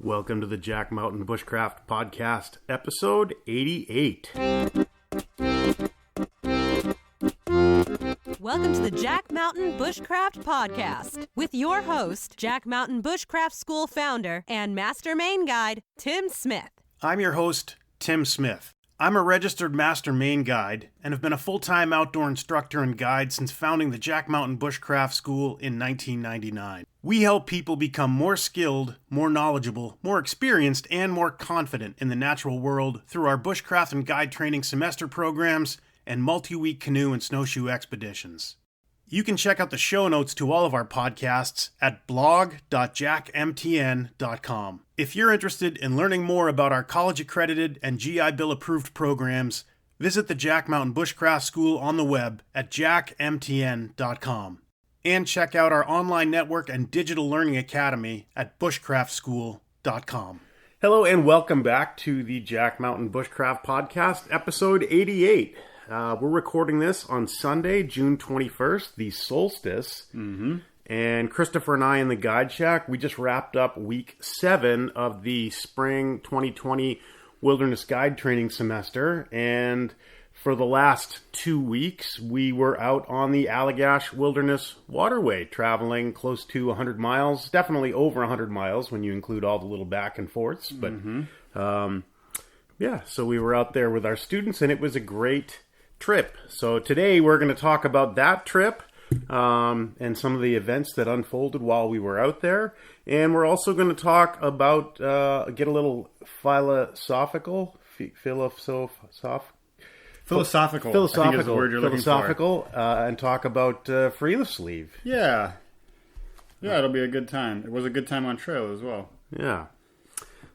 Welcome to the Jack Mountain Bushcraft Podcast, episode 88. Welcome to the Jack Mountain Bushcraft Podcast with your host, Jack Mountain Bushcraft School founder and Master Main Guide, Tim Smith. I'm your host, Tim Smith. I'm a registered Master Main Guide and have been a full-time outdoor instructor and guide since founding the Jack Mountain Bushcraft School in 1999. We help people become more skilled, more knowledgeable, more experienced, and more confident in the natural world through our bushcraft and guide training semester programs and multi-week canoe and snowshoe expeditions. You can check out the show notes to all of our podcasts at blog.jackmtn.com. If you're interested in learning more about our college-accredited and GI Bill-approved programs, visit the Jack Mountain Bushcraft School on the web at jackmtn.com. And check out our online network and digital learning academy at bushcraftschool.com. Hello and welcome back to the Jack Mountain Bushcraft Podcast, episode 88. We're recording this on Sunday, June 21st, the solstice. And Christopher and I in the Guide Shack, we just wrapped up week 7 of the spring 2020 wilderness guide training semester. And for the last 2 weeks, we were out on the Allagash Wilderness Waterway, traveling close to 100 miles, definitely over 100 miles when you include all the little back and forths. But so we were out there with our students, and it was a great trip. So today we're going to talk about that trip and some of the events that unfolded while we were out there. And we're also going to talk about, get a little philosophical, and talk about Freeless Sleeve. Yeah, it'll be a good time. It was a good time on trail as well. Yeah.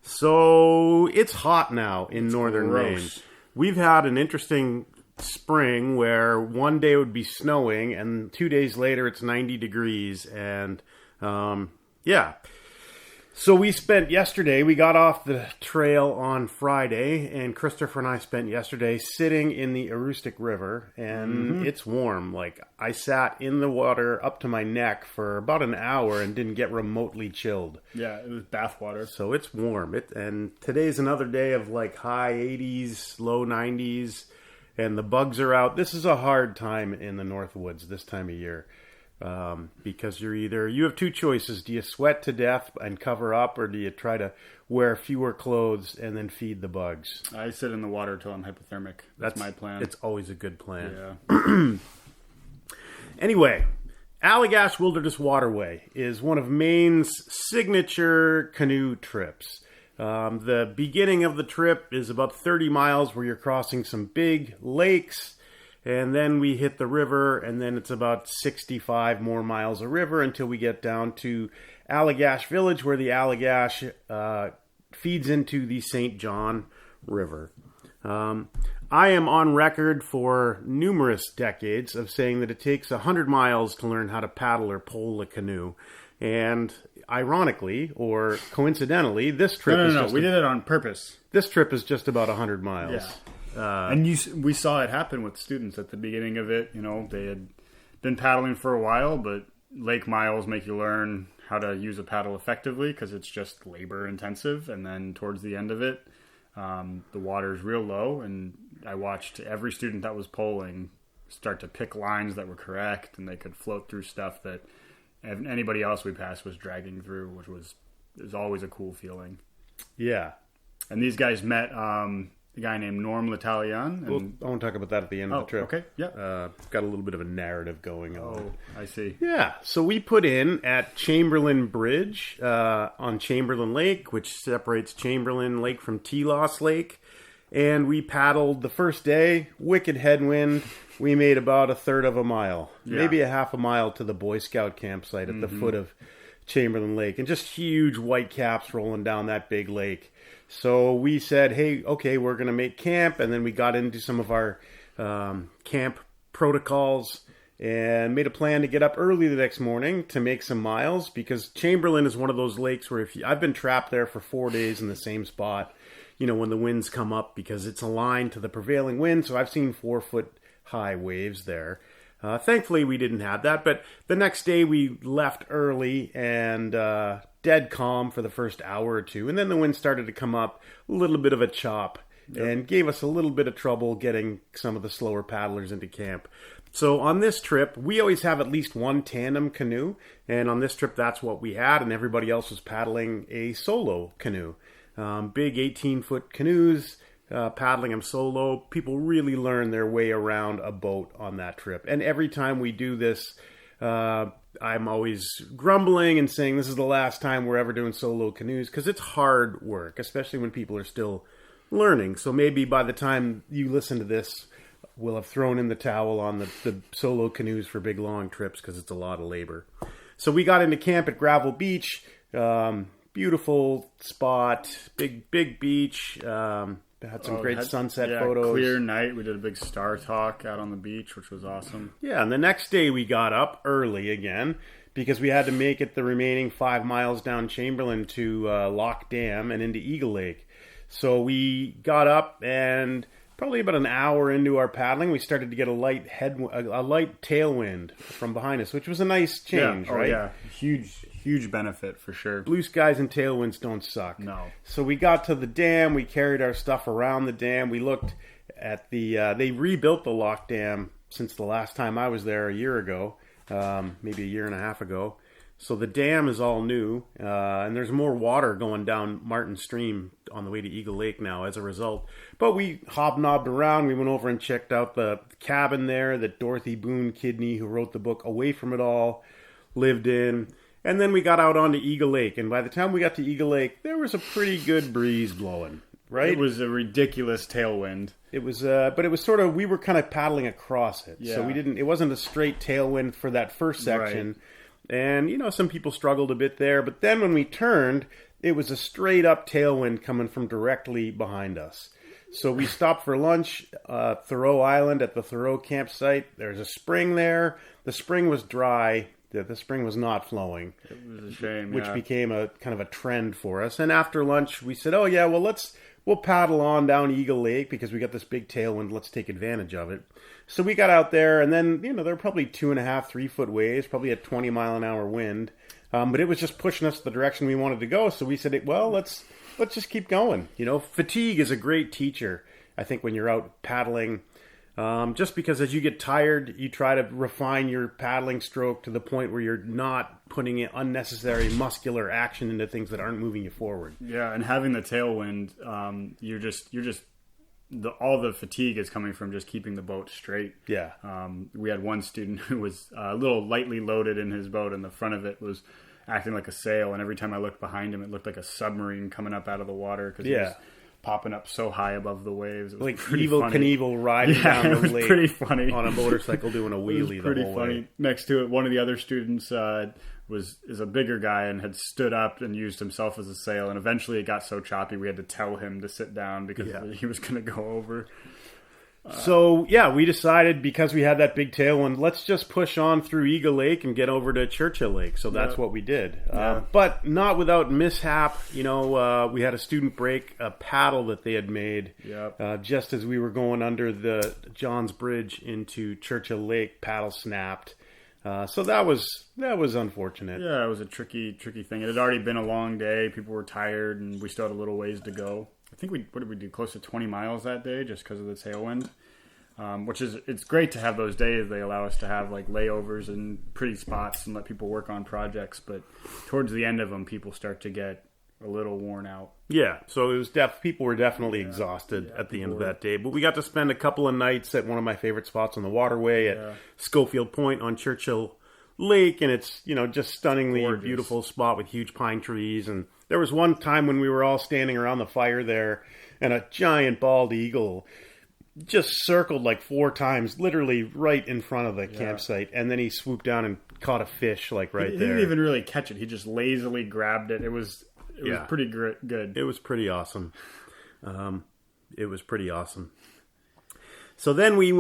So it's hot now in northern Maine. We've had an interesting spring where one day it would be snowing and 2 days later it's 90 degrees and so we got off the trail on Friday, and Christopher and I spent yesterday sitting in the Aroostook River, and it's warm. Like, I sat in the water up to my neck for about an hour and didn't get remotely chilled. Yeah, it was bath water. So it's warm. And today's another day of like high 80s, low 90s, and the bugs are out. This is a hard time in the North Woods this time of year. Because you have two choices. Do you sweat to death and cover up, or do you try to wear fewer clothes and then feed the bugs? I sit in the water till I'm hypothermic. That's my plan. It's always a good plan. Yeah. Anyway, Allagash Wilderness Waterway is one of Maine's signature canoe trips. The beginning of the trip is about 30 miles where you're crossing some big lakes. And then we hit the river, and then it's about 65 more miles of river until we get down to Allagash Village, where the Allagash feeds into the St. John River. I am on record for numerous decades of saying that it takes 100 miles to learn how to paddle or pole a canoe. And ironically, or coincidentally, this trip we did it on purpose. This trip is just about 100 miles. Yeah. We saw it happen with students at the beginning of it. You know, they had been paddling for a while, but lake miles make you learn how to use a paddle effectively because it's just labor intensive. And then towards the end of it, the water's real low. And I watched every student that was poling start to pick lines that were correct, and they could float through stuff that anybody else we passed was dragging through, which was always a cool feeling. Yeah. And these guys met a guy named Norm L'Italian. I want to talk about that at the end of the trip. Okay, yeah. Got a little bit of a narrative going on. Oh, I see. Yeah, so we put in at Chamberlain Bridge on Chamberlain Lake, which separates Chamberlain Lake from Telos Lake. And we paddled the first day, wicked headwind. We made about a third of a mile, maybe a half a mile to the Boy Scout campsite at the foot of Chamberlain Lake. And just huge white caps rolling down that big lake. So we said, hey, okay, we're going to make camp. And then we got into some of our camp protocols and made a plan to get up early the next morning to make some miles, because Chamberlain is one of those lakes where I've been trapped there for 4 days in the same spot, you know, when the winds come up, because it's aligned to the prevailing wind. So I've seen 4-foot high waves there. Thankfully, we didn't have that. But the next day we left early and dead calm for the first hour or two, and then the wind started to come up, a little bit of a chop, and gave us a little bit of trouble getting some of the slower paddlers into camp. So on this trip, we always have at least one tandem canoe, and on this trip that's what we had, and everybody else was paddling a solo canoe. Big 18-foot canoes, paddling them solo. People really learn their way around a boat on that trip. And every time we do this, I'm always grumbling and saying this is the last time we're ever doing solo canoes, because it's hard work, especially when people are still learning. So maybe by the time you listen to this, we'll have thrown in the towel on the solo canoes for big long trips, because it's a lot of labor. So we got into camp at Gravel Beach. Beautiful spot, big beach. Had some great sunset photos. Clear night. We did a big star talk out on the beach, which was awesome. Yeah, and the next day we got up early again because we had to make it the remaining 5 miles down Chamberlain to Lock Dam and into Eagle Lake. So we got up, and probably about an hour into our paddling, we started to get a light tailwind from behind us, which was a nice change, right? Yeah, huge benefit for sure. Blue skies and tailwinds don't suck. No. So we got to the dam, we carried our stuff around the dam, we looked at they rebuilt the lock dam since the last time I was there a year ago, maybe a year and a half ago. So the dam is all new, and there's more water going down Martin Stream on the way to Eagle Lake now as a result. But we hobnobbed around. We went over and checked out the cabin there that Dorothy Boone Kidney, who wrote the book Away From It All, lived in. And then we got out onto Eagle Lake. And by the time we got to Eagle Lake, there was a pretty good breeze blowing, right? It was a ridiculous tailwind. It was, but it was sort of, we were kind of paddling across it. Yeah. So it wasn't a straight tailwind for that first section. Right. And, some people struggled a bit there. But then when we turned, it was a straight up tailwind coming from directly behind us. So we stopped for lunch, Thoreau Island at the Thoreau campsite. There's a spring there. The spring was dry. The spring was not flowing. It was a shame, which became a kind of a trend for us. And after lunch, we said, we'll paddle on down Eagle Lake because we got this big tailwind. Let's take advantage of it. So we got out there, and then, there were probably 2.5, 3 foot waves, probably a 20 mile an hour wind. But it was just pushing us the direction we wanted to go. So we said, let's just keep going. Fatigue is a great teacher, I think, when you're out paddling. Just because as you get tired, you try to refine your paddling stroke to the point where you're not putting in unnecessary muscular action into things that aren't moving you forward. Yeah, and having the tailwind, all the fatigue is coming from just keeping the boat straight. Yeah. We had one student who was a little lightly loaded in his boat, and the front of it was acting like a sail, and every time I looked behind him, it looked like a submarine coming up out of the water because he was popping up so high above the waves. It was like Evel Knievel riding down the lake pretty funny. On a motorcycle doing a wheelie the whole way. Next to it, one of the other students is a bigger guy and had stood up and used himself as a sail, and eventually it got so choppy we had to tell him to sit down because he was going to go over. So, we decided because we had that big tailwind, let's just push on through Eagle Lake and get over to Churchill Lake. So that's what we did. But not without mishap. We had a student break a paddle that they had made just as we were going under the Johns Bridge into Churchill Lake. Paddle snapped. So that was unfortunate. Yeah, it was a tricky thing. It had already been a long day. People were tired, and we still had a little ways to go. I think what did we do? Close to 20 miles that day just because of the tailwind. It's great to have those days. They allow us to have like layovers and pretty spots and let people work on projects. But towards the end of them, people start to get a little worn out. Yeah, so it was people were definitely exhausted at the end of that day. But we got to spend a couple of nights at one of my favorite spots on the waterway at Schofield Point on Churchill Lake, and it's just stunningly beautiful spot with huge pine trees. And there was one time when we were all standing around the fire there, and a giant bald eagle just circled like 4 times, literally right in front of the campsite, and then he swooped down and caught a fish like right there. He didn't even really catch it. He just lazily grabbed it. It was pretty good. It was pretty awesome. So then we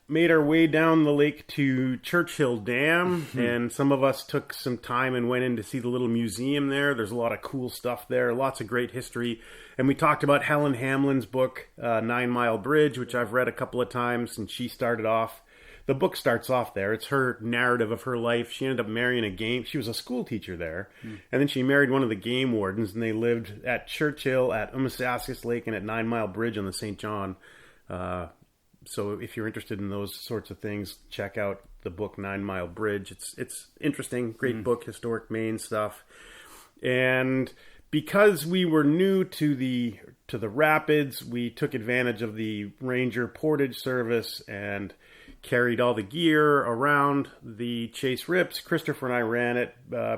made our way down the lake to Churchill Dam, and some of us took some time and went in to see the little museum there. There's a lot of cool stuff there, lots of great history. And we talked about Helen Hamlin's book, 9 Mile Bridge, which I've read a couple of times, and she started off the book starts off there. It's her narrative of her life. She ended up marrying she was a school teacher there. And then she married one of the game wardens, and they lived at Churchill, at Allagash Lake, and at 9 Mile Bridge on the St. John. So if you're interested in those sorts of things, check out the book 9 Mile Bridge. It's interesting, great book, historic Maine stuff. And because we were new to the rapids, we took advantage of the Ranger portage service and carried all the gear around the Chase Rips. Christopher and I ran it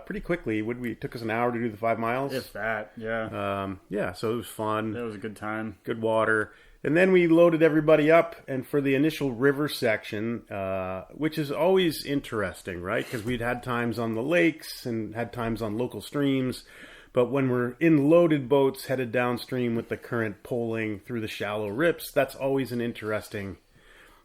pretty quickly. It took us an hour to do the 5 miles. If that, yeah. So it was fun. That was a good time. Good water. And then we loaded everybody up, and for the initial river section, which is always interesting, right? Because we'd had times on the lakes and had times on local streams. But when we're in loaded boats headed downstream with the current poling through the shallow rips, that's always an interesting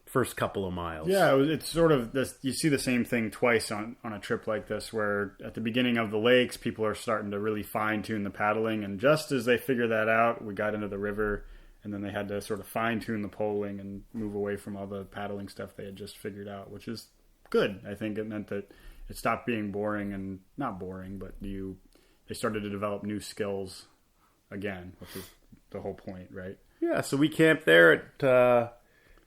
first couple of miles. Yeah, it's sort of this. You see the same thing twice on a trip like this, where at the beginning of the lakes, people are starting to really fine-tune the paddling. And just as they figure that out, we got into the river, and then they had to sort of fine-tune the poling and move away from all the paddling stuff they had just figured out, which is good. I think it meant that it stopped being boring, and not boring, but they started to develop new skills again, which is the whole point, right? Yeah, so we camped there at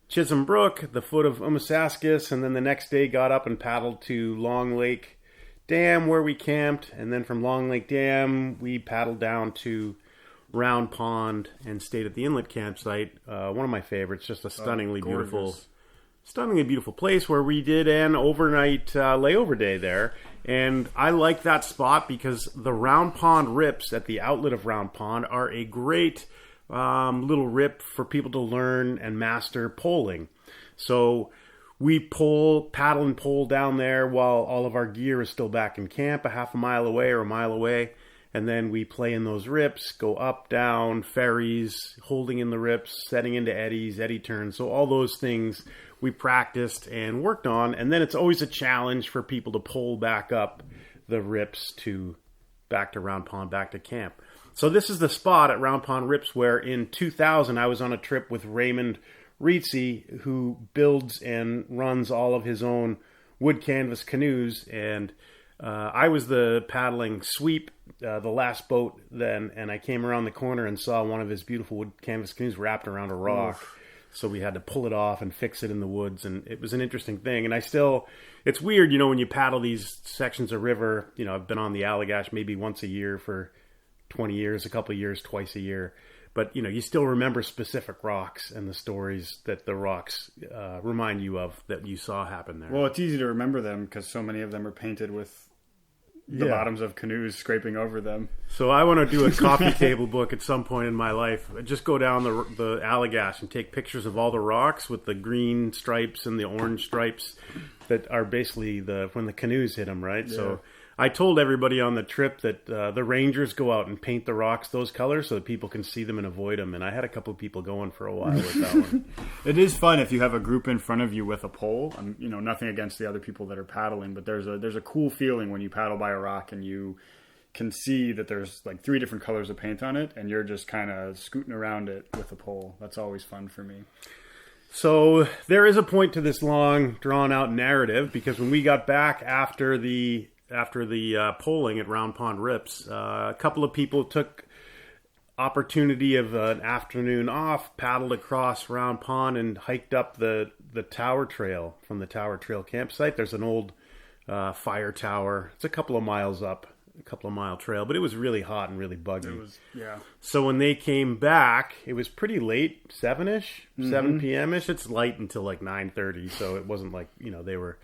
Chisholm Brook, at the foot of Allagash, and then the next day got up and paddled to Long Lake Dam where we camped, and then from Long Lake Dam we paddled down to Round Pond and stayed at the inlet campsite. One of my favorites, just a stunningly beautiful place where we did an overnight layover day there. And I like that spot because the Round Pond rips at the outlet of Round Pond are a great little rip for people to learn and master poling. So we paddle and pole down there while all of our gear is still back in camp, a half a mile away or a mile away. And then we play in those rips, go up, down, ferries, holding in the rips, setting into eddies, eddy turns. So all those things we practiced and worked on. And then it's always a challenge for people to pole back up the rips back to Round Pond, back to camp. So this is the spot at Round Pond Rips where in 2000 I was on a trip with Raymond Reitze, who builds and runs all of his own wood canvas canoes. And I was the paddling sweep, the last boat then, and I came around the corner and saw one of his beautiful wood canvas canoes wrapped around a rock. Oof. So we had to pull it off and fix it in the woods, and it was an interesting thing. And it's weird, when you paddle these sections of river, I've been on the Allagash maybe once a year for 20 years, a couple of years, twice a year. But, you still remember specific rocks and the stories that the rocks remind you of that you saw happen there. Well, it's easy to remember them because so many of them are painted with the bottoms of canoes scraping over them. So I want to do a coffee table book at some point in my life. Just go down the Allagash and take pictures of all the rocks with the green stripes and the orange stripes that are basically when the canoes hit them, right? Yeah. So I told everybody on the trip that the rangers go out and paint the rocks those colors so that people can see them and avoid them. And I had a couple of people going for a while with that one. It is fun if you have a group in front of you with a pole. Nothing against the other people that are paddling, but there's a cool feeling when you paddle by a rock and you can see that there's like 3 different colors of paint on it, and you're just kind of scooting around it with a pole. That's always fun for me. So there is a point to this long, drawn-out narrative, because when we got back after the polling at Round Pond Rips, a couple of people took opportunity of an afternoon off, paddled across Round Pond, and hiked up the Tower Trail from the Tower Trail campsite. There's an old fire tower. It's a couple of miles up, a couple of mile trail, but it was really hot and really buggy. So when they came back, it was pretty late, 7-ish, 7 p.m.-ish. It's light until like 9:30, so it wasn't like, they were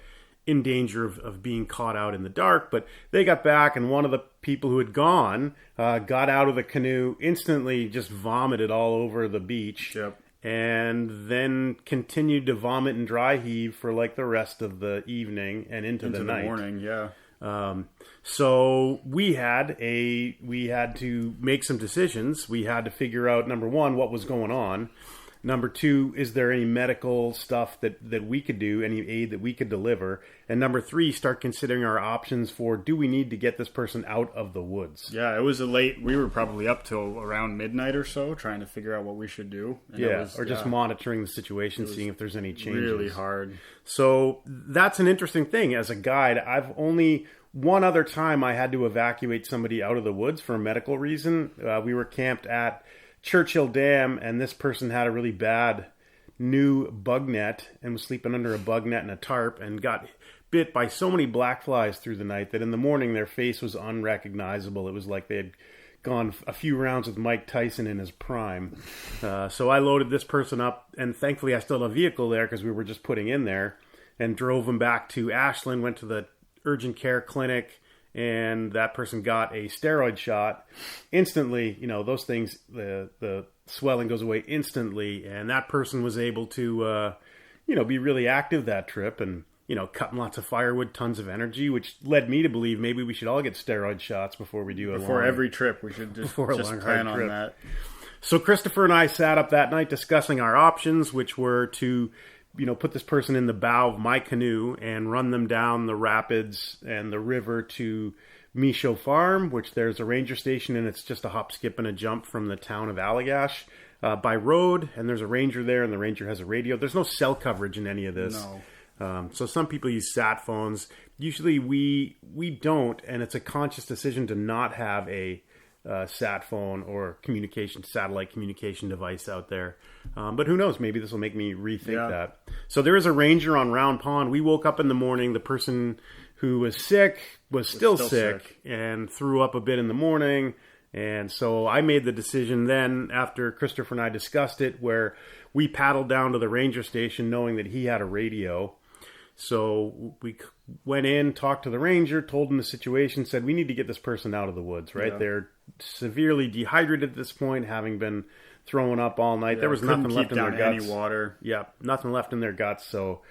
in danger of being caught out in the dark. But they got back, and one of the people who had gone got out of the canoe, instantly just vomited all over the beach. Yep. And then continued to vomit and dry heave for like the rest of the evening and into the night. Morning, yeah. So we had to make some decisions. We had to figure out, number one, what was going on. Number 2, is there any medical stuff that we could do, any aid that we could deliver? And number 3, start considering our options for, do we need to get this person out of the woods? Yeah, it was we were probably up till around midnight or so trying to figure out what we should do. And just monitoring the situation, seeing if there's any changes. Really hard. So that's an interesting thing. As a guide, I've only one other time I had to evacuate somebody out of the woods for a medical reason. We were camped at Churchill Dam, and this person had a really bad new bug net and was sleeping under a bug net and a tarp and got bit by so many black flies through the night that in the morning their face was unrecognizable. It was like they had gone a few rounds with Mike Tyson in his prime. So I loaded this person up, and thankfully I still had a vehicle there because we were just putting in there, and drove him back to Ashland, went to the urgent care clinic, and that person got a steroid shot. Instantly, those things, the swelling goes away instantly, and that person was able to, be really active that trip, and, cutting lots of firewood, tons of energy, which led me to believe maybe we should all get steroid shots before we do every trip. We should just plan on that. So Christopher and I sat up that night discussing our options, which were to put this person in the bow of my canoe and run them down the rapids and the river to Michaud Farm, which there's a ranger station, and it's just a hop, skip, and a jump from the town of Allagash by road. And there's a ranger there, and the ranger has a radio. There's no cell coverage in any of this. No. So some people use sat phones. Usually we don't, and it's a conscious decision to not have a sat phone or satellite communication device out there. But who knows? Maybe this will make me rethink that. So there is a ranger on Round Pond. We woke up in the morning. The person who was sick was still sick and threw up a bit in the morning. And so I made the decision then, after Christopher and I discussed it, where we paddled down to the ranger station knowing that he had a radio. So we went in, talked to the ranger, told him the situation, said we need to get this person out of the woods, right? Yeah. They're severely dehydrated at this point, having been throwing up all night. There was nothing left in their guts. Any water. Yeah, nothing left in their guts. So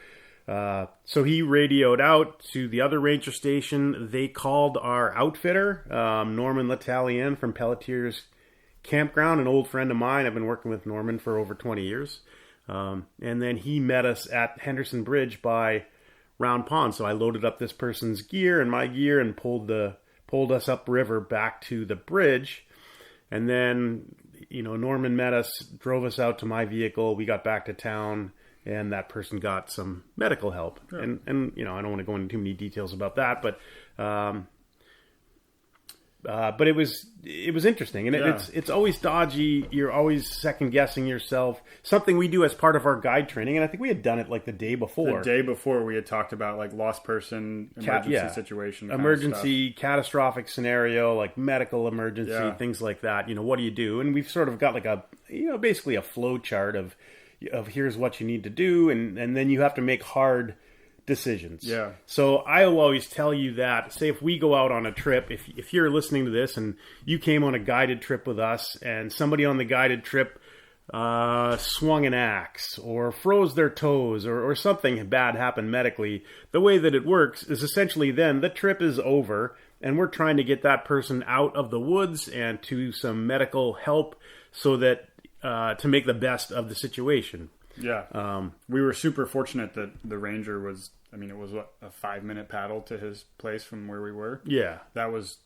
he radioed out to the other ranger station. They called our outfitter, Norman L'Italien from Pelletier's Campground, an old friend of mine. I've been working with Norman for over 20 years. And then he met us at Henderson Bridge by Round Pond. So I loaded up this person's gear and my gear and pulled us upriver back to the bridge. And then, Norman met us, drove us out to my vehicle. We got back to town, and that person got some medical help. Sure. And I don't want to go into too many details about that, but it was interesting, and it's always dodgy. You're always second guessing yourself. Something we do as part of our guide training, and I think we had done it like the day before. The day before, we had talked about like lost person, emergency situation, emergency, catastrophic scenario, like medical emergency, things like that. What do you do? And we've sort of got like a basically a flow chart of here's what you need to do, and then you have to make hard decisions. Yeah. So I will always tell you that, say if we go out on a trip, if you're listening to this and you came on a guided trip with us and somebody on the guided trip swung an axe or froze their toes or something bad happened medically, the way that it works is essentially then the trip is over and we're trying to get that person out of the woods and to some medical help so that to make the best of the situation. Yeah. We were super fortunate that the ranger was, a 5-minute paddle to his place from where we were. Yeah. That was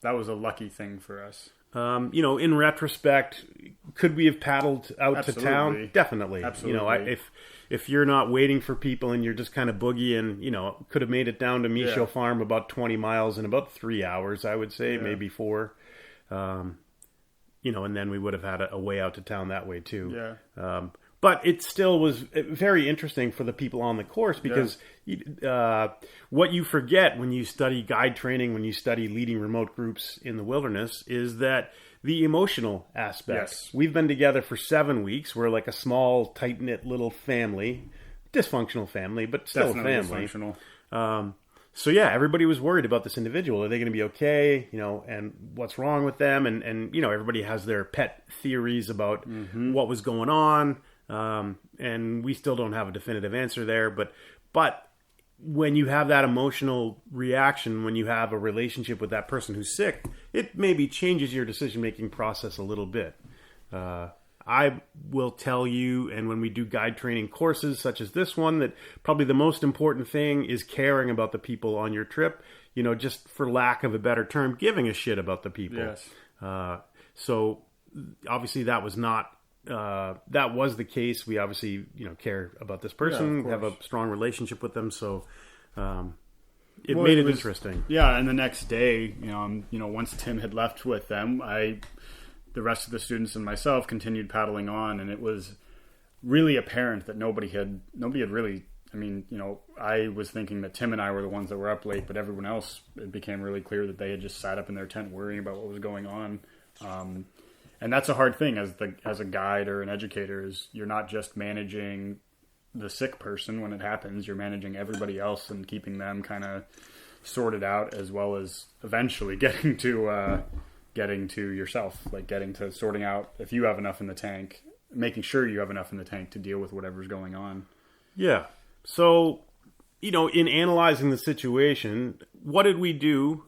a lucky thing for us. In retrospect, could we have paddled out to town? Definitely. Absolutely. If you're not waiting for people and you're just kind of boogieing, could have made it down to Michaud Farm about 20 miles in about 3 hours, I would say, maybe 4. And then we would have had a way out to town that way too. Yeah. But it still was very interesting for the people on the course because what you forget when you study guide training, when you study leading remote groups in the wilderness, is that the emotional aspect. Yes. We've been together for 7 weeks. We're like a small, tight-knit little family. Dysfunctional family, but still Definitely a family. Dysfunctional. So everybody was worried about this individual. Are they going to be okay? And what's wrong with them? And everybody has their pet theories about what was going on. And we still don't have a definitive answer there, but when you have that emotional reaction, when you have a relationship with that person who's sick, it maybe changes your decision-making process a little bit. I will tell you, and when we do guide training courses such as this one, that probably the most important thing is caring about the people on your trip. Just for lack of a better term, giving a shit about the people. Yes. So obviously that was not, that was the case. We obviously, care about this person, have a strong relationship with them. So, it made it interesting. Yeah. And the next day, once Tim had left with them, the rest of the students and myself continued paddling on, and it was really apparent that nobody had really, I was thinking that Tim and I were the ones that were up late, but everyone else, it became really clear that they had just sat up in their tent worrying about what was going on. And that's a hard thing as a guide or an educator, is you're not just managing the sick person when it happens, you're managing everybody else and keeping them kind of sorted out, as well as eventually getting to yourself, like getting to sorting out if you have enough in the tank, making sure you have enough in the tank to deal with whatever's going on. Yeah. So, in analyzing the situation, what did we do?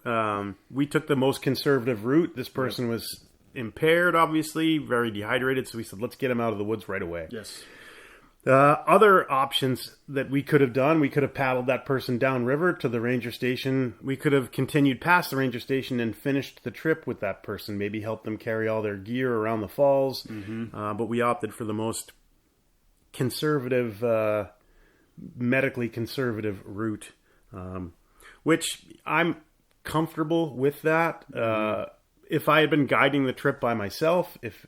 We took the most conservative route. This person was impaired, obviously, very dehydrated. So we said, let's get him out of the woods right away. Yes. Other options that we could have done, we could have paddled that person downriver to the ranger station. We could have continued past the ranger station and finished the trip with that person, maybe help them carry all their gear around the falls. Mm-hmm. But we opted for the most conservative, medically conservative route, which I'm comfortable with that. If I had been guiding the trip by myself, if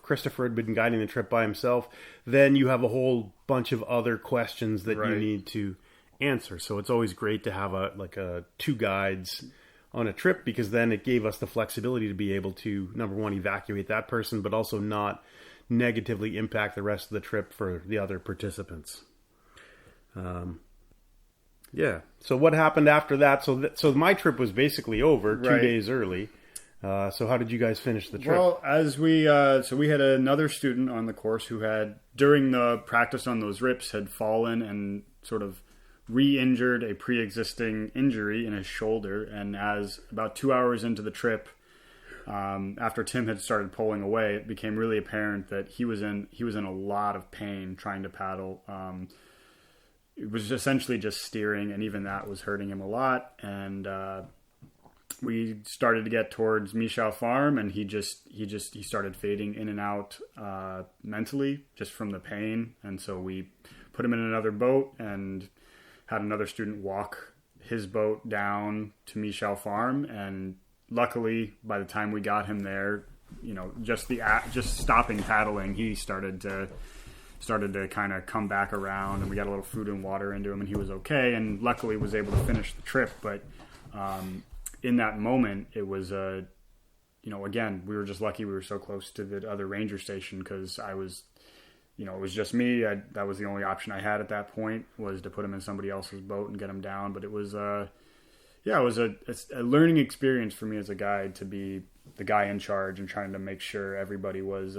Christopher had been guiding the trip by himself, then you have a whole bunch of other questions that you need to answer. So it's always great to have a two guides on a trip, because then it gave us the flexibility to be able to, number one, evacuate that person, but also not negatively impact the rest of the trip for the other participants. Yeah. So what happened after that? So my trip was basically over 2 days early. So how did you guys finish the trip? Well, as we had another student on the course who had, during the practice on those rips, had fallen and sort of re-injured a pre-existing injury in his shoulder. And as about 2 hours into the trip, after Tim had started pulling away, it became really apparent that he was in a lot of pain trying to paddle. It was essentially just steering, and even that was hurting him a lot. And we started to get towards Michel Farm, and he started fading in and out mentally just from the pain. And so we put him in another boat and had another student walk his boat down to Michel Farm. And luckily, by the time we got him there, just stopping paddling, he started to kind of come back around, and we got a little food and water into him, and he was okay, and luckily was able to finish the trip. But in that moment, it was again, we were just lucky we were so close to the other ranger station, because I was, it was just me. That was the only option I had at that point, was to put him in somebody else's boat and get him down. But it was it was a learning experience for me as a guide, to be the guy in charge and trying to make sure everybody was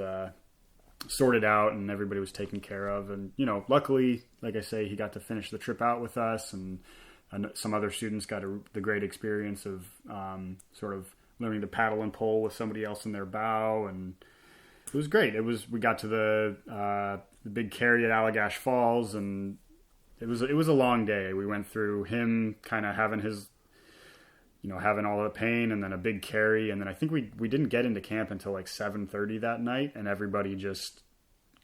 sorted out and everybody was taken care of. And luckily, like I say, he got to finish the trip out with us, and some other students got the great experience of sort of learning to paddle and pull with somebody else in their bow, and it was great. We got to the big carry at Allagash Falls, and it was a long day. We went through him kind of having his having all the pain, and then a big carry, and then I think we didn't get into camp until like 7:30 that night, and everybody just,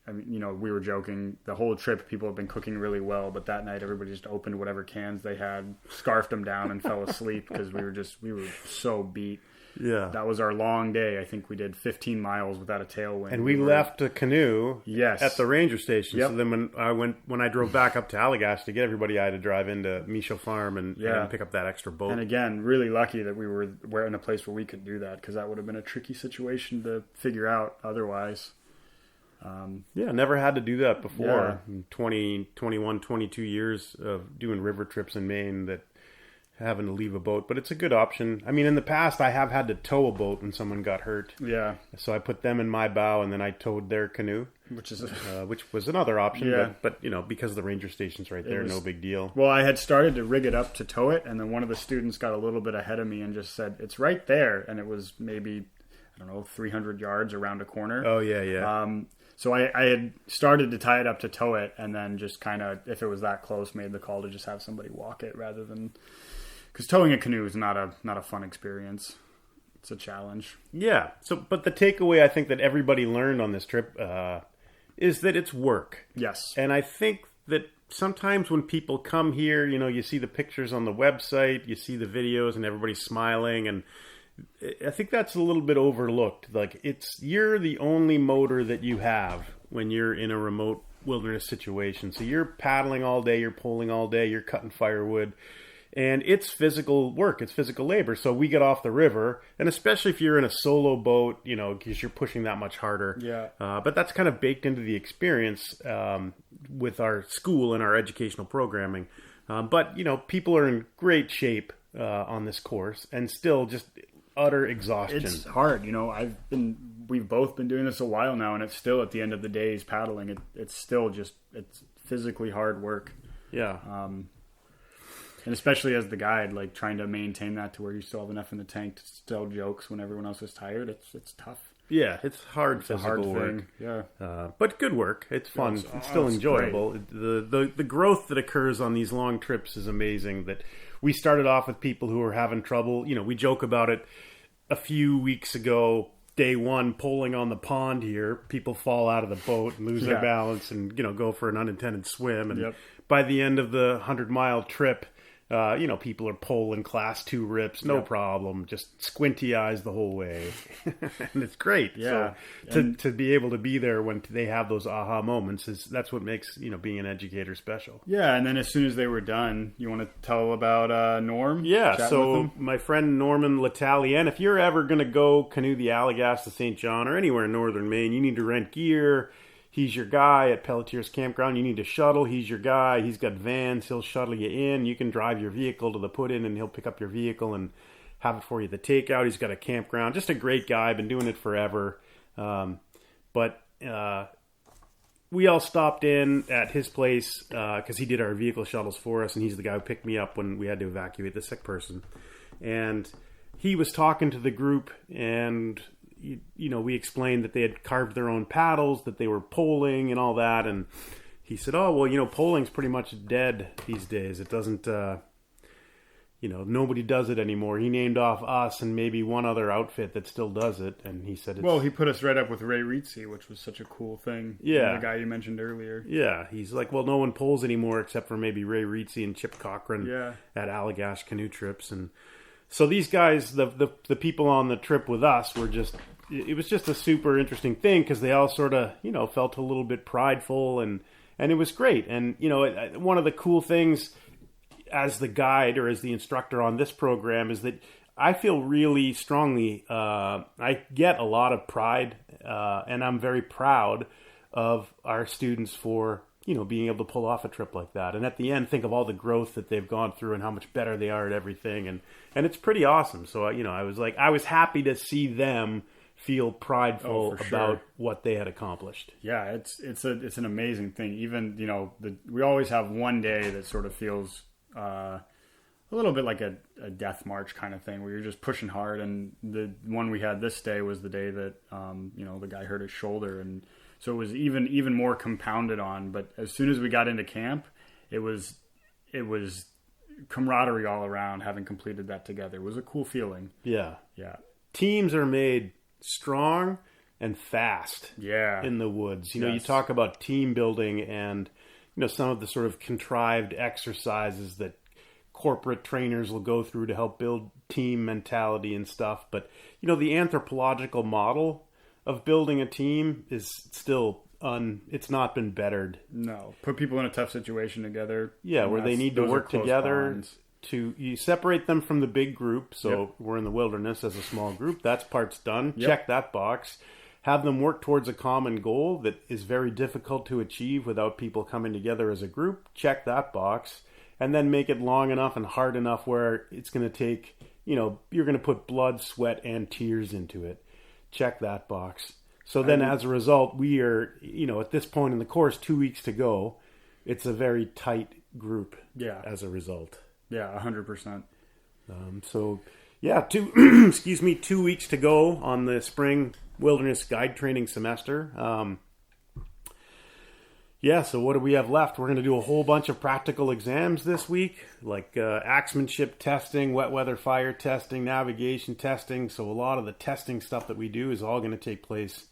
we were joking the whole trip. People have been cooking really well, but that night everybody just opened whatever cans they had, scarfed them down, and fell asleep, because we were so beat. Yeah, that was our long day. I think we did 15 miles without a tailwind, and we left a canoe. Yes. At the ranger station. Yep. So then when I drove back up to Allagash to get everybody, I had to drive into Michel Farm and pick up that extra boat. And again, really lucky that we were in a place where we could do that, because that would have been a tricky situation to figure out otherwise. Never had to do that before. 21, 22 years of doing river trips in Maine, that having to leave a boat, but it's a good option. I mean, in the past, I have had to tow a boat when someone got hurt. Yeah. So I put them in my bow, and then I towed their canoe, which was another option. Yeah. But because the ranger station's right there, no big deal. Well, I had started to rig it up to tow it, and then one of the students got a little bit ahead of me and just said, "It's right there," and it was maybe 300 yards around a corner. Oh yeah. So I had started to tie it up to tow it, and then just kind of, if it was that close, made the call to just have somebody walk it rather than, because towing a canoe is not a fun experience. It's a challenge. Yeah. So, but the takeaway I think that everybody learned on this trip is that it's work. Yes. And I think that sometimes when people come here, you see the pictures on the website, you see the videos, and everybody's smiling, and I think that's a little bit overlooked. Like, you're the only motor that you have when you're in a remote wilderness situation. So you're paddling all day, you're pulling all day, you're cutting firewood. And it's physical work. It's physical labor. So we get off the river, and especially if you're in a solo boat, because you're pushing that much harder. Yeah. But that's kind of baked into the experience with our school and our educational programming. But people are in great shape on this course, and still just utter exhaustion. It's hard. We've both been doing this a while now, and it's still, at the end of the days, paddling. It's still just, it's physically hard work. Yeah. And especially as the guide, like trying to maintain that to where you still have enough in the tank to tell jokes when everyone else is tired. It's tough. Yeah, it's hard It's physical a hard work. thing. Yeah. But good work. It's fun. It's still enjoyable. The growth that occurs on these long trips is amazing. That we started off with people who were having trouble. We joke about it a few weeks ago. Day one, poling on the pond here, people fall out of the boat and lose their balance and, go for an unintended swim. And by the end of the 100-mile trip, people are poling class 2 rips, no problem, just squinty eyes the whole way. And it's great. Yeah. So to be able to be there when they have those aha moments, that's what makes, being an educator special. Yeah, and then as soon as they were done, you want to tell about Norm? Yeah, so my friend Norman L'Italien, if you're ever going to go canoe the Allagash to St. John or anywhere in northern Maine, you need to rent gear. He's your guy at Pelletier's Campground. You need to shuttle. He's your guy. He's got vans. He'll shuttle you in. You can drive your vehicle to the put-in, and he'll pick up your vehicle and have it for you. The takeout. He's got a campground. Just a great guy. Been doing it forever. But we all stopped in at his place because he did our vehicle shuttles for us, and he's the guy who picked me up when we had to evacuate the sick person. And he was talking to the group, and we explained that they had carved their own paddles, that they were poling and all that. And he said, oh, well, poling's pretty much dead these days. It doesn't, nobody does it anymore. He named off us and maybe one other outfit that still does it. And he said, well, he put us right up with Ray Rizzi, which was such a cool thing. Yeah. The guy you mentioned earlier. Yeah. He's like, well, no one poles anymore except for maybe Ray Rizzi and Chip Cochran at Allagash canoe trips. And so these guys, the people on the trip with us were it was just a super interesting thing because they all sort of, felt a little bit prideful and it was great. And, one of the cool things as the guide or as the instructor on this program is that I feel really strongly, I get a lot of pride and I'm very proud of our students for, being able to pull off a trip like that. And at the end, think of all the growth that they've gone through and how much better they are at everything. And it's pretty awesome. So, I was happy to see them feel prideful about what they had accomplished. Yeah, it's an amazing thing. Even, we always have one day that sort of feels a little bit like a death march kind of thing where you're just pushing hard. And the one we had this day was the day that, the guy hurt his shoulder. And so it was even more compounded on. But as soon as we got into camp, it was camaraderie all around having completed that together. It was a cool feeling. Yeah. Yeah. Teams are made strong and fast in the woods. You talk about team building and, some of the sort of contrived exercises that corporate trainers will go through to help build team mentality and stuff. But, the anthropological model of building a team is still it's not been bettered. No. Put people in a tough situation together. Yeah, where they need to work together. Bonds. You separate them from the big group. So we're in the wilderness as a small group. That's part's done. Yep. Check that box. Have them work towards a common goal that is very difficult to achieve without people coming together as a group. Check that box. And then make it long enough and hard enough where it's going to take, you're going to put blood, sweat, and tears into it. Check that box. So then as a result, we are, at this point in the course, 2 weeks to go. It's a very tight group as a result. Yeah, 100%. So, 2 weeks to go on the spring wilderness guide training semester. Yeah, so what do we have left? We're going to do a whole bunch of practical exams this week, like axemanship testing, wet weather fire testing, navigation testing. So a lot of the testing stuff that we do is all going to take place.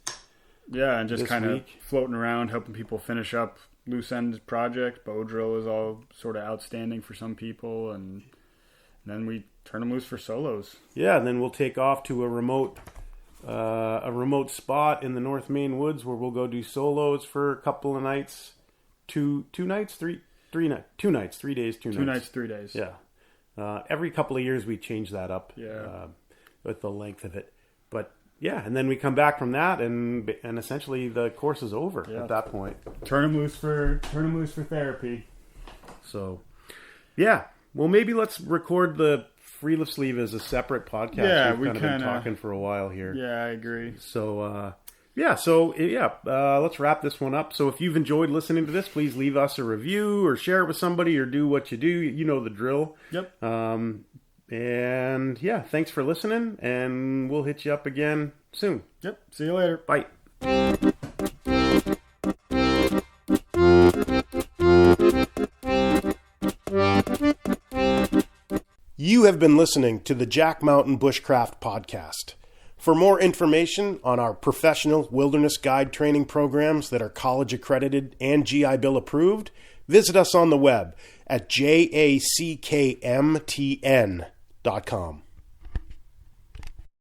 Yeah, and just kind of floating around, helping people finish up loose end project. Bow drill is all sort of outstanding for some people, and then we turn them loose for solos. Yeah, and then we'll take off to a remote spot in the North Main woods where we'll go do solos for a couple of nights. 2 nights, 3 nights, 2 nights, 3 days, 2 nights. 2 nights, 3 days. Yeah. Every couple of years we change that up. Yeah. With the length of it. But yeah, and then we come back from that and essentially the course is over at that point. Turn them loose for therapy. So, yeah. Well, maybe let's record the Free Lift Sleeve as a separate podcast. Yeah, We've kind of been talking for a while here. Yeah, I agree. So, let's wrap this one up. So if you've enjoyed listening to this, please leave us a review or share it with somebody or do what you do. You know the drill. Yep. And yeah, thanks for listening, and we'll hit you up again soon. Yep. See you later. Bye. You have been listening to the Jack Mountain Bushcraft Podcast. For more information on our professional wilderness guide training programs that are college accredited and GI Bill approved, visit us on the web at jackmtn.com.